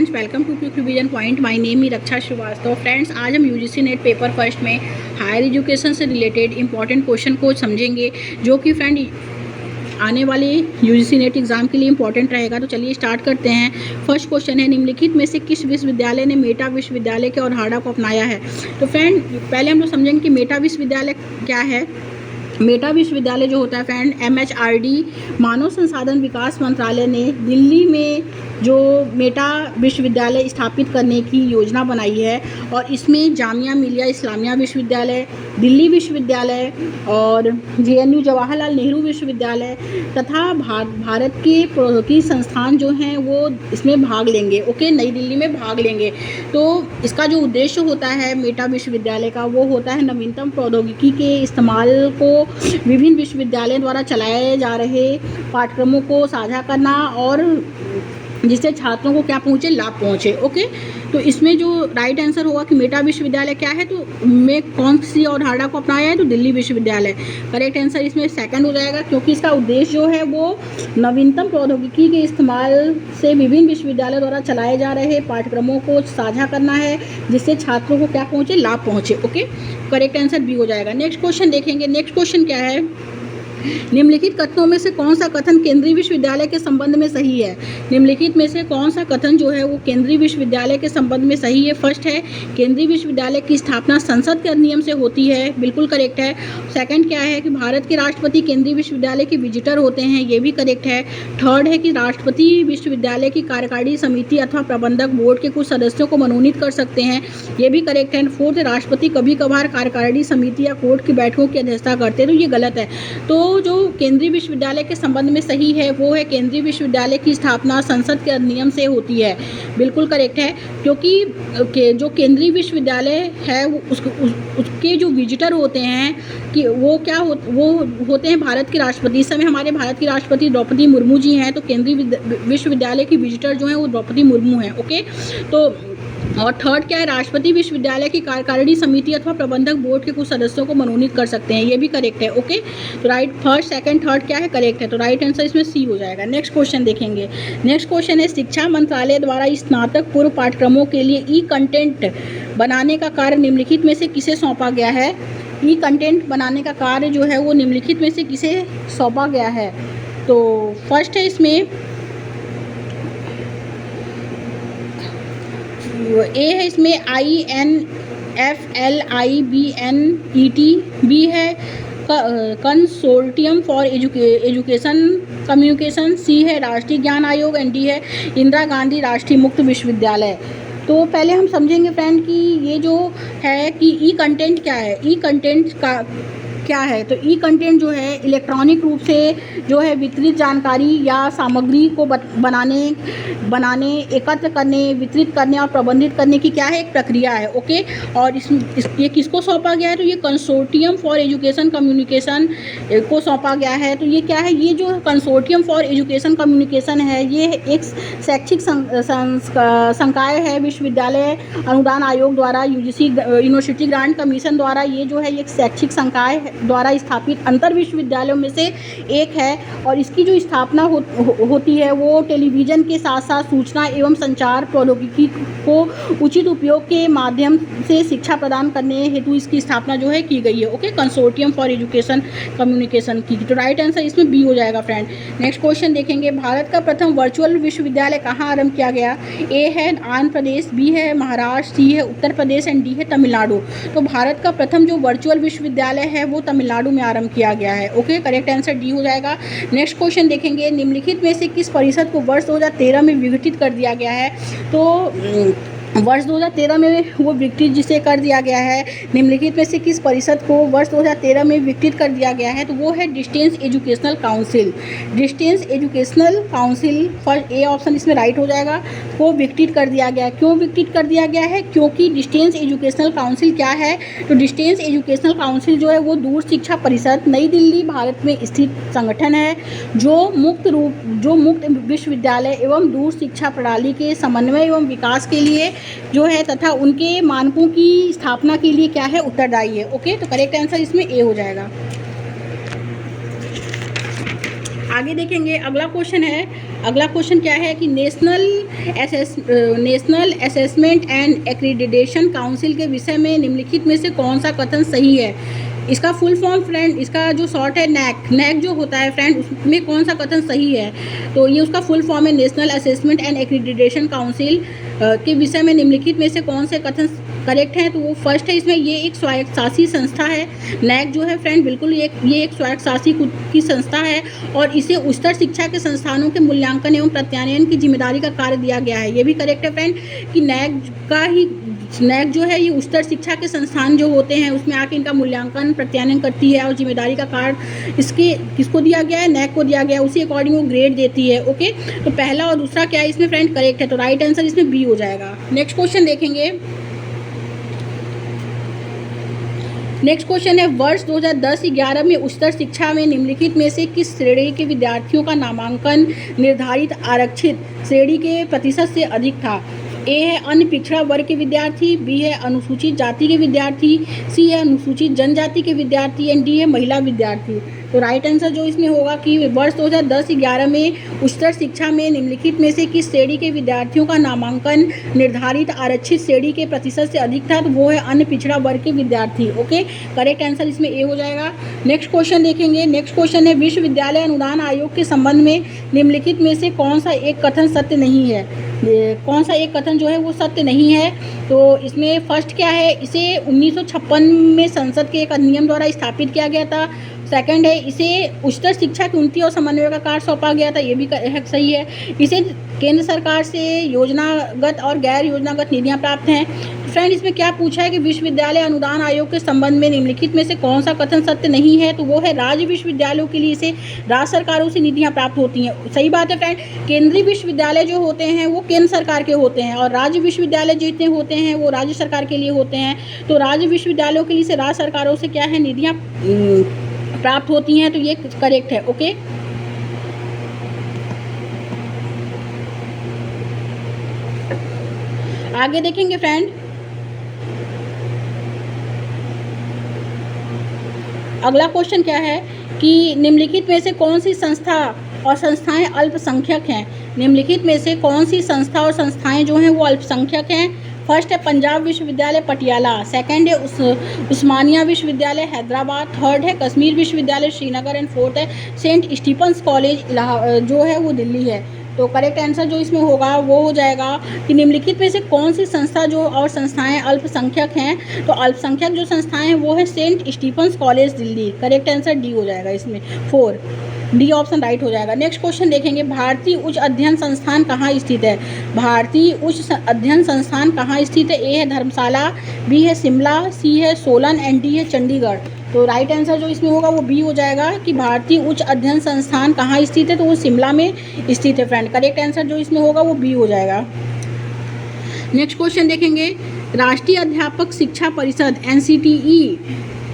Friends, welcome to quick revision point. My name is Raksha Srivastava. Friends, आज हम UGC NET paper first में higher education से related important question को समझेंगे, जो कि फ्रेंड आने वाले यूजीसी नेट एग्जाम के लिए इंपॉर्टेंट रहेगा। तो चलिए स्टार्ट करते हैं। फर्स्ट क्वेश्चन है, निम्नलिखित में से किस विश्वविद्यालय ने मेटा विश्वविद्यालय के अवधारणा को अपनाया है। तो फ्रेंड, पहले हम लोग समझेंगे कि मेटा विश्वविद्यालय क्या है। मेटा विश्वविद्यालय जो होता है फ्रेंड, MHRD मानव संसाधन विकास मंत्रालय ने दिल्ली में जो मेटा विश्वविद्यालय स्थापित करने की योजना बनाई है, और इसमें जामिया मिलिया इस्लामिया विश्वविद्यालय, दिल्ली विश्वविद्यालय और JNU जवाहरलाल नेहरू विश्वविद्यालय तथा भारत के प्रौद्योगिकी संस्थान जो हैं वो इसमें भाग लेंगे। ओके, नई दिल्ली में भाग लेंगे। तो इसका जो उद्देश्य होता है मेटा विश्वविद्यालय का, वो होता है नवीनतम प्रौद्योगिकी के इस्तेमाल को विभिन्न विश्वविद्यालयों द्वारा चलाए जा रहे पाठ्यक्रमों को साझा करना, और जिससे छात्रों को क्या पहुँचे, लाभ पहुँचे। ओके, तो इसमें जो राइट आंसर होगा कि मेटा विश्वविद्यालय क्या है, तो में कौन सी अवधारणा को अपनाया है, तो दिल्ली विश्वविद्यालय। करेक्ट आंसर इसमें सेकंड हो जाएगा, क्योंकि इसका उद्देश्य जो है वो नवीनतम प्रौद्योगिकी के इस्तेमाल से विभिन्न विश्वविद्यालयों द्वारा चलाए जा रहे पाठ्यक्रमों को साझा करना है, जिससे छात्रों को क्या पहुँचे, लाभ पहुँचे। ओके, करेक्ट आंसर बी हो जाएगा। नेक्स्ट क्वेश्चन देखेंगे। नेक्स्ट क्वेश्चन क्या है, निम्नलिखित कथनों में से कौन सा कथन केंद्रीय विश्वविद्यालय के संबंध में सही है। निम्नलिखित में से कौन सा कथन जो है वो केंद्रीय विश्वविद्यालय के संबंध में सही है। फर्स्ट है, केंद्रीय विश्वविद्यालय की स्थापना संसद के अधिनियम से होती है, बिल्कुल करेक्ट है। सेकंड क्या है कि भारत के राष्ट्रपति केंद्रीय विश्वविद्यालय के विजिटर होते हैं, ये भी करेक्ट है। थर्ड है कि राष्ट्रपति विश्वविद्यालय की कार्यकारी समिति अथवा प्रबंधक बोर्ड के कुछ सदस्यों को मनोनीत कर सकते हैं, ये भी करेक्ट है। फोर्थ, राष्ट्रपति कभी कभार कार्यकारिणी समिति या कोर्ट की बैठकों की अध्यक्षता करते हैं, तो ये गलत है। तो जो केंद्रीय विश्वविद्यालय के संबंध में सही है वो है केंद्रीय विश्वविद्यालय की स्थापना संसद के अधिनियम से होती है, बिल्कुल करेक्ट है। क्योंकि जो केंद्रीय विश्वविद्यालय है उसके जो विजिटर होते हैं कि वो क्या वो होते हैं भारत के राष्ट्रपति। इस समय हमारे भारत की राष्ट्रपति द्रौपदी मुर्मू जी हैं, तो केंद्रीय विश्वविद्यालय की विजिटर जो हैं वो द्रौपदी मुर्मू हैं। ओके, तो और थर्ड क्या है, राष्ट्रपति विश्वविद्यालय की कार्यकारिणी समिति अथवा प्रबंधक बोर्ड के कुछ सदस्यों को मनोनीत कर सकते हैं, ये भी करेक्ट है। ओके, तो राइट, फर्स्ट सेकंड थर्ड क्या है, करेक्ट है। तो राइट आंसर इसमें सी हो जाएगा। नेक्स्ट क्वेश्चन देखेंगे। नेक्स्ट क्वेश्चन है, शिक्षा मंत्रालय द्वारा स्नातक पूर्व पाठ्यक्रमों के लिए ई कंटेंट बनाने का कार्य निम्नलिखित में से किसे सौंपा गया है। ई कंटेंट बनाने का कार्य जो है वो निम्नलिखित में से किसे सौंपा गया है। तो फर्स्ट है इसमें ए है, इसमें INFLIBNET, बी है कंसोर्टियम फॉर एजुकेशन कम्युनिकेशन, सी है राष्ट्रीय ज्ञान आयोग, एंड डी है इंदिरा गांधी राष्ट्रीय मुक्त विश्वविद्यालय। तो पहले हम समझेंगे फ्रेंड कि ये जो है कि ई कंटेंट क्या है। ई कंटेंट का क्या है, तो ई कंटेंट जो है इलेक्ट्रॉनिक रूप से जो है वितरित जानकारी या सामग्री को बनाने एकत्र करने, वितरित करने और प्रबंधित करने की क्या है, एक प्रक्रिया है। ओके, और ये किसको सौंपा गया है, तो ये कंसोर्टियम फॉर एजुकेशन कम्युनिकेशन को सौंपा गया है। तो ये क्या है, ये जो कंसोर्टियम फॉर एजुकेशन कम्युनिकेशन है, ये एक शैक्षिक संकाय है विश्वविद्यालय अनुदान आयोग द्वारा, UGC यूनिवर्सिटी ग्रांट कमीशन द्वारा, ये जो है एक शैक्षिक संकाय द्वारा स्थापित अंतर विश्वविद्यालयों में से एक है। और इसकी जो स्थापना होती है वो टेलीविज़न के साथ साथ सूचना एवं संचार प्रौद्योगिकी को उचित उपयोग के माध्यम से शिक्षा प्रदान करने हेतु इसकी स्थापना जो है की गई है। Okay, consortium for education communication की। तो राइट आंसर इसमें बी हो जाएगा फ्रेंड। नेक्स्ट क्वेश्चन देखेंगे, भारत का प्रथम वर्चुअल विश्वविद्यालय कहाँ आरंभ किया गया। ए है आंध्र प्रदेश, बी है महाराष्ट्र, सी है उत्तर प्रदेश, एंड डी है तमिलनाडु। तो भारत का प्रथम जो वर्चुअल विश्वविद्यालय है वो तमिलनाडु में आरंभ किया गया है। ओके, करेक्ट आंसर डी हो जाएगा। नेक्स्ट क्वेश्चन देखेंगे, निम्नलिखित में से किस परिषद को वर्ष 2013 में विघटित कर दिया गया है। तो वर्ष 2013 में वो विघटित जिसे कर दिया गया है, निम्नलिखित में से किस परिषद को वर्ष 2013 में विघटित कर दिया गया है, तो वो है distance educational council. Distance educational council, first A option इसमें राइट हो जाएगा, वो विघटित कर दिया गया। क्यों विघटित कर दिया गया है, क्योंकि डिस्टेंस एजुकेशनल काउंसिल क्या है, तो डिस्टेंस एजुकेशनल काउंसिल जो है वो दूर शिक्षा परिषद नई दिल्ली भारत में स्थित संगठन है, जो मुक्त विश्वविद्यालय एवं दूर शिक्षा प्रणाली के समन्वय एवं विकास के लिए जो है तथा उनके मानकों की स्थापना के लिए क्या है, उत्तरदायी है। ओके, तो करेक्ट आंसर इसमें ए हो जाएगा। आगे देखेंगे, अगला क्वेश्चन है अगला क्वेश्चन क्या है कि national assessment and accreditation council के विषय में निम्नलिखित में से कौन सा कथन सही है। इसका फुल फॉर्म फ्रेंड, इसका जो शॉर्ट है नैक जो होता है फ्रेंड, उसमें कौन सा कथन सही है। तो ये उसका फुल फॉर्म है national assessment and accreditation council के विषय में निम्नलिखित में से कौन से कथन करेक्ट है। तो वो फर्स्ट है इसमें, ये एक स्वायत्तशासी संस्था है। नैक जो है फ्रेंड बिल्कुल ये एक स्वायत्तशासी की संस्था है और इसे उच्चतर शिक्षा के संस्थानों के मूल्यांकन एवं प्रत्यायन की जिम्मेदारी का कार्य दिया गया है। ये भी करेक्ट है फ्रेंड कि नैक जो है ये उच्चतर शिक्षा के संस्थान जो होते हैं उसमें आके इनका मूल्यांकन प्रत्यायन करती है और जिम्मेदारी का कार्य किसको दिया गया है, नैक को दिया गया है। उसी अकॉर्डिंग वो ग्रेड देती है। ओके, तो पहला और दूसरा क्या है इसमें फ्रेंड करेक्ट है, तो राइट आंसर इसमें बी हो जाएगा। नेक्स्ट क्वेश्चन देखेंगे। नेक्स्ट क्वेश्चन है वर्ष 2010-11 में उच्चतर शिक्षा में निम्नलिखित में से किस श्रेणी के विद्यार्थियों का नामांकन निर्धारित आरक्षित श्रेणी के प्रतिशत से अधिक था। ए है अन्य पिछड़ा वर्ग के विद्यार्थी, बी है अनुसूचित जाति के विद्यार्थी, सी है अनुसूचित जनजाति के विद्यार्थी एंड डी है महिला विद्यार्थी। तो राइट आंसर जो इसमें होगा कि वर्ष 2010-11 में उच्चतर शिक्षा में निम्नलिखित में से किस श्रेणी के विद्यार्थियों का नामांकन निर्धारित आरक्षित श्रेणी के प्रतिशत से अधिक था, तो वो है अन्य पिछड़ा वर्ग के विद्यार्थी। ओके, करेक्ट आंसर इसमें ए हो जाएगा। नेक्स्ट क्वेश्चन देखेंगे। नेक्स्ट क्वेश्चन है विश्वविद्यालय अनुदान आयोग के संबंध में निम्नलिखित में से कौन सा एक कथन सत्य नहीं है। कौन सा एक कथन जो है वो सत्य नहीं है। तो इसमें फर्स्ट क्या है, इसे 1956 में संसद के एक अधिनियम द्वारा स्थापित किया गया था। सेकंड है इसे उच्चतर शिक्षा की उन्नति और समन्वय का कार्य सौंपा गया था, ये भी सही है। इसे केंद्र सरकार से योजनागत और गैर योजनागत निधियां प्राप्त हैं। फ्रेंड इसमें क्या पूछा है कि विश्वविद्यालय अनुदान आयोग के संबंध में निम्नलिखित में से कौन सा कथन सत्य नहीं है, तो वो है राज्य विश्वविद्यालयों के लिए इसे राज्य सरकारों से निधियां प्राप्त होती हैं। सही बात है फ्रेंड, केंद्रीय विश्वविद्यालय जो होते हैं वो केंद्र सरकार के होते हैं और राज्य विश्वविद्यालय जितने होते हैं वो राज्य सरकार के लिए होते हैं। तो राज्य विश्वविद्यालयों के लिए से राज्य सरकारों से क्या है निधियां प्राप्त होती हैं, तो ये करेक्ट है। ओके, आगे देखेंगे फ्रेंड। अगला क्वेश्चन क्या है कि निम्नलिखित में से कौन सी संस्था और संस्थाएं अल्पसंख्यक हैं। निम्नलिखित में से कौन सी संस्था और संस्थाएं जो हैं वो अल्पसंख्यक हैं। फर्स्ट है पंजाब विश्वविद्यालय पटियाला, सेकंड है उस्मानिया विश्वविद्यालय हैदराबाद, थर्ड है कश्मीर विश्वविद्यालय श्रीनगर एंड फोर्थ है सेंट स्टीफन्स कॉलेज जो है वो दिल्ली है। तो करेक्ट आंसर जो इसमें होगा वो हो जाएगा कि निम्नलिखित में से कौन सी संस्था जो और संस्थाएं अल्पसंख्यक हैं। तो अल्पसंख्यक जो संस्थाएं हैं वो है Saint Stephen's college Delhi. Correct answer D हो जाएगा इसमें, 4 डी ऑप्शन राइट हो जाएगा। नेक्स्ट क्वेश्चन देखेंगे, भारतीय उच्च अध्ययन संस्थान कहाँ स्थित है। भारतीय उच्च अध्ययन संस्थान कहाँ स्थित है। ए है धर्मशाला, बी है शिमला, सी है सोलन एंड डी है चंडीगढ़। तो राइट आंसर जो इसमें होगा वो बी हो जाएगा कि भारतीय उच्च अध्ययन संस्थान कहाँ स्थित है, तो वो शिमला में स्थित है फ्रेंड। करेक्ट आंसर जो इसमें होगा वो बी हो जाएगा। नेक्स्ट क्वेश्चन देखेंगे, राष्ट्रीय अध्यापक शिक्षा परिषद NCTE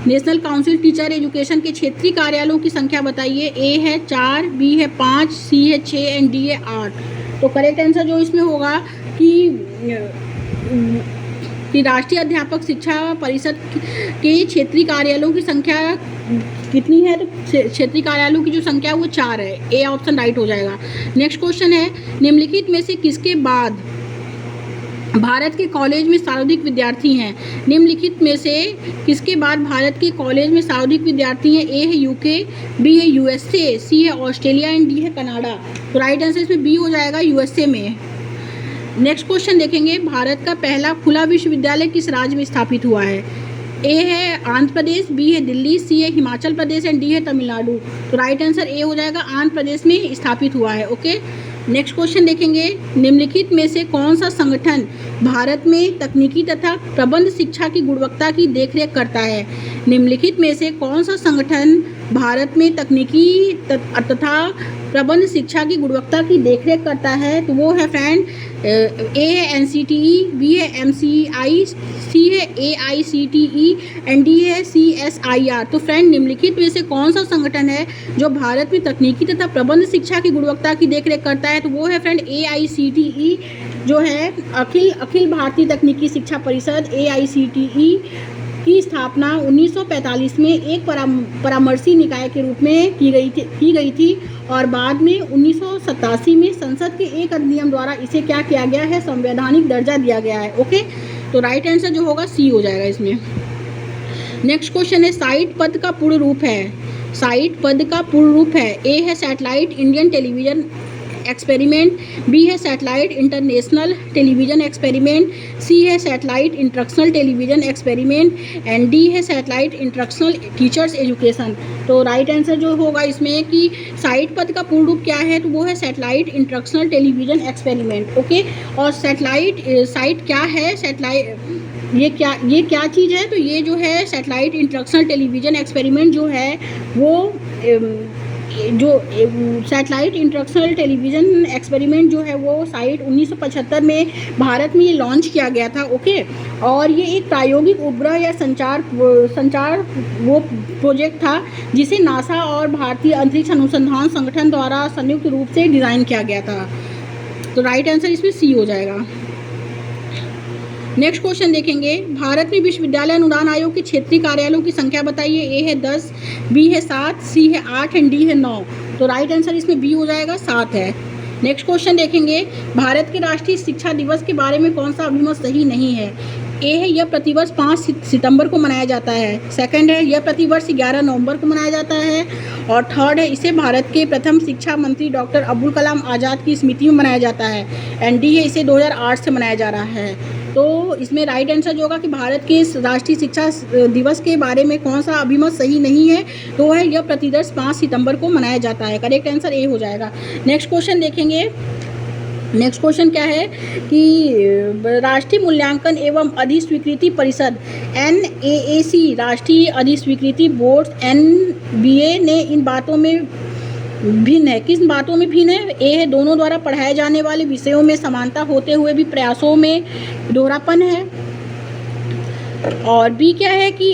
national council teacher education के क्षेत्रीय कार्यालयों की संख्या बताइए। ए है 4, बी है 5, सी है 6 एंड डी है 8। तो करेक्ट आंसर जो इसमें होगा कि राष्ट्रीय अध्यापक शिक्षा परिषद के क्षेत्रीय कार्यालयों की संख्या कितनी है, तो क्षेत्रीय कार्यालयों की जो संख्या है वो 4 है। ए ऑप्शन राइट हो जाएगा। नेक्स्ट क्वेश्चन है, निम्नलिखित में से किसके बाद भारत के कॉलेज में सर्वाधिक विद्यार्थी हैं। निम्नलिखित में से किसके बाद भारत के कॉलेज में सर्वाधिक विद्यार्थी हैं। ए है UK, बी है USA, सी है ऑस्ट्रेलिया एंड डी है कनाडा। तो राइट आंसर इसमें बी हो जाएगा, USA में। नेक्स्ट क्वेश्चन देखेंगे, भारत का पहला खुला विश्वविद्यालय किस राज्य में स्थापित हुआ है। ए है आंध्र प्रदेश, बी है दिल्ली, सी है हिमाचल प्रदेश एंड डी है तमिलनाडु। तो राइट आंसर ए हो जाएगा, आंध्र प्रदेश में स्थापित हुआ है। ओके, नेक्स्ट क्वेश्चन देखेंगे, निम्नलिखित में से कौन सा संगठन भारत में तकनीकी तथा प्रबंध शिक्षा की गुणवत्ता की देखरेख करता है। निम्नलिखित में से कौन सा संगठन भारत में तकनीकी तथा प्रबंध शिक्षा की गुणवत्ता की देखरेख करता है, तो वो है फ्रेंड ए है NCTE, बी है MCI, सी है AICTE एंड डी है CSIR। तो फ्रेंड निम्नलिखित में से कौन सा संगठन है जो भारत में तकनीकी तथा प्रबंध शिक्षा की गुणवत्ता की देखरेख करता है, तो वो है फ्रेंड AICTE जो है अखिल भारतीय तकनीकी शिक्षा परिषद AICTE की स्थापना 1945 में एक परामर्शी निकाय के रूप में की गई थी और बाद में 1987 में संसद के एक अधिनियम द्वारा इसे क्या किया गया है, संवैधानिक दर्जा दिया गया है। ओके, तो राइट आंसर जो होगा सी हो जाएगा इसमें। नेक्स्ट क्वेश्चन है साइट पद का पूर्ण रूप है। साइट पद का पूर्ण रूप है, ए है satellite Indian television experiment, B है satellite international television experiment, C है satellite instructional television experiment and D है सैटेलाइट इंस्ट्रक्शनल टीचर्स एजुकेशन। तो राइट आंसर जो होगा इसमें कि साइट पद का पूर्ण रूप क्या है, तो वो है satellite instructional television experiment. Okay, और सैटेलाइट साइट क्या है, सैटेलाइट ये क्या चीज़ है, तो ये जो है सैटेलाइट इंस्ट्रक्शनल टेलीविजन एक्सपेरिमेंट जो है वो जो सैटेलाइट इंस्ट्रक्शनल टेलीविज़न एक्सपेरिमेंट जो है वो साइट 1975 में भारत में ये लॉन्च किया गया था। ओके, और ये एक प्रायोगिक उपग्रह या संचार वो प्रोजेक्ट था जिसे नासा और भारतीय अंतरिक्ष अनुसंधान संगठन द्वारा संयुक्त रूप से डिज़ाइन किया गया था। तो राइट आंसर इसमें सी हो जाएगा। नेक्स्ट क्वेश्चन देखेंगे, भारत में विश्वविद्यालय अनुदान आयोग के क्षेत्रीय कार्यालयों की संख्या बताइए। ए है 10, बी है 7, सी है 8 एंड डी है 9। तो राइट आंसर इसमें बी हो जाएगा, 7 है। नेक्स्ट क्वेश्चन देखेंगे, भारत के राष्ट्रीय शिक्षा दिवस के बारे में कौन सा अभिमत सही नहीं है। ए है यह प्रतिवर्ष 5 सितंबर को मनाया जाता है, सेकंड है यह प्रतिवर्ष 11 नवंबर को मनाया जाता है और थर्ड है इसे भारत के प्रथम शिक्षा मंत्री डॉक्टर अब्दुल कलाम आज़ाद की स्मृति में मनाया जाता है एंड डी है इसे 2008 से मनाया जा रहा है। तो इसमें राइट आंसर जो होगा कि भारत के राष्ट्रीय शिक्षा दिवस के बारे में कौन सा अभिमत सही नहीं है, तो है यह प्रतिवर्ष 5 सितंबर को मनाया जाता है। करेक्ट आंसर ए हो जाएगा। नेक्स्ट क्वेश्चन देखेंगे, नेक्स्ट क्वेश्चन क्या है कि राष्ट्रीय मूल्यांकन एवं अधिस्वीकृति परिषद NAAC राष्ट्रीय अधिस्वीकृति बोर्ड NBA ने इन बातों में भिन्न है, किस बातों में भिन्न है। ए है दोनों द्वारा पढ़ाए जाने वाले विषयों में समानता होते हुए भी प्रयासों में दोहरापन है, और बी क्या है कि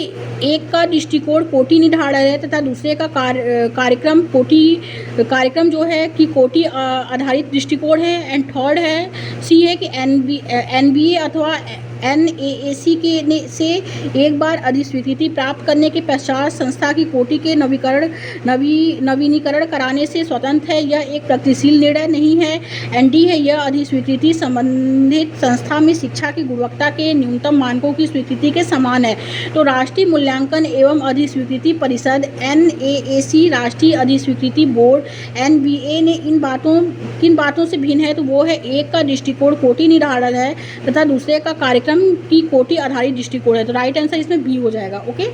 एक का दृष्टिकोण कोटि निर्धारण है तथा दूसरे का कार्यक्रम जो है कि कोटि आधारित दृष्टिकोण है एंड थर्ड है सी है कि NBA अथवा NAAC से एक बार अधिस्वीकृति प्राप्त करने के पश्चात संस्था की कोटि के नवीनीकरण कराने से स्वतंत्र है, यह एक प्रगतिशील निर्णय नहीं है एंड डी है यह अधिस्वीकृति संबंधित संस्था में शिक्षा की गुणवत्ता के न्यूनतम मानकों की स्वीकृति के समान है। तो राष्ट्रीय मूल्यांकन एवं अधिस्वीकृति परिषद NAAC राष्ट्रीय अधिस्वीकृति बोर्ड NBA ने किन बातों से भिन्न है, तो वो है एक का दृष्टिकोण कोटि निर्धारण है तथा दूसरे का कार्यक्रम की कोटि आधारित दृष्टिकोण है। तो राइट आंसर इसमें बी हो जाएगा। ओके,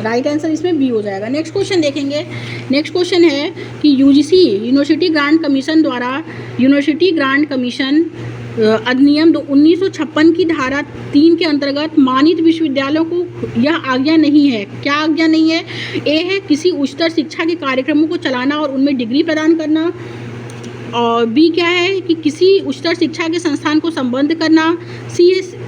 राइट आंसर इसमें बी हो जाएगा। नेक्स्ट क्वेश्चन देखेंगे, नेक्स्ट क्वेश्चन है कि यूजीसी यूनिवर्सिटी ग्रांट कमीशन द्वारा यूनिवर्सिटी ग्रांट कमीशन अधिनियम 1956 की धारा 3 के अंतर्गत मानित विश्वविद्यालयों को यह आज्ञा नहीं है। क्या आज्ञा नहीं है? ए है किसी उच्चतर शिक्षा के कार्यक्रमों को चलाना और उनमें डिग्री प्रदान करना, और बी क्या है कि किसी उच्चतर शिक्षा के संस्थान को संबद्ध करना, सी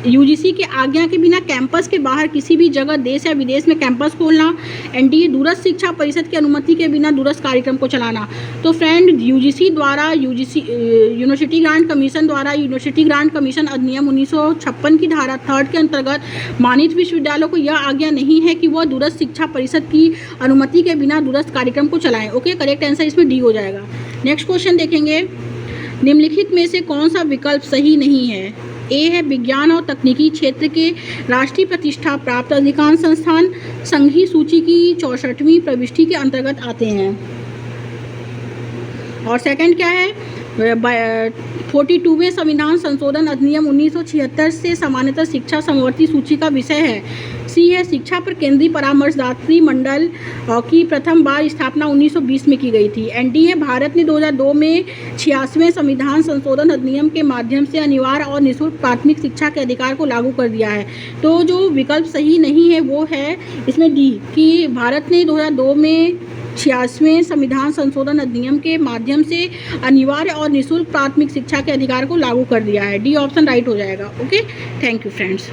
यूजीसी के आज्ञा के बिना कैंपस के बाहर किसी भी जगह देश या विदेश में कैंपस खोलना, एंड डी दूरस्थ शिक्षा परिषद की अनुमति के बिना दूरस्थ कार्यक्रम को चलाना। तो फ्रेंड यूजीसी द्वारा यूनिवर्सिटी ग्रांट कमीशन द्वारा यूनिवर्सिटी ग्रांट कमीशन अधिनियम 1956 की धारा 3 के अंतर्गत मानित विश्वविद्यालयों को यह आज्ञा नहीं है कि वह दूरस्थ शिक्षा परिषद की अनुमति के बिना दूरस्थ कार्यक्रम को चलाएं। ओके, करेक्ट आंसर इसमें डी हो जाएगा। नेक्स्ट क्वेश्चन देखेंगे, निम्नलिखित में से कौन सा विकल्प सही नहीं है। ए है विज्ञान और तकनीकी क्षेत्र के राष्ट्रीय प्रतिष्ठा प्राप्त अधिकांश संस्थान संघीय सूची की 64वीं प्रविष्टि के अंतर्गत आते हैं, और सेकंड क्या है 42वें संविधान संशोधन अधिनियम 1976 से सामान्यतः शिक्षा समवर्ती सूची का विषय है। सी है शिक्षा पर केंद्रीय परामर्शदात्री मंडल की प्रथम बार स्थापना 1920 में की गई थी, एंड डी है भारत ने 2002 में 86वें संविधान संशोधन अधिनियम के माध्यम से अनिवार्य और निःशुल्क प्राथमिक शिक्षा के अधिकार को लागू कर दिया है। तो जो विकल्प सही नहीं है वो है इसमें डी कि भारत ने 2002 में 86वें संविधान संशोधन अधिनियम के माध्यम से अनिवार्य और निःशुल्क प्राथमिक शिक्षा के अधिकार को लागू कर दिया है। डी ऑप्शन राइट हो जाएगा। Okay, thank you friends.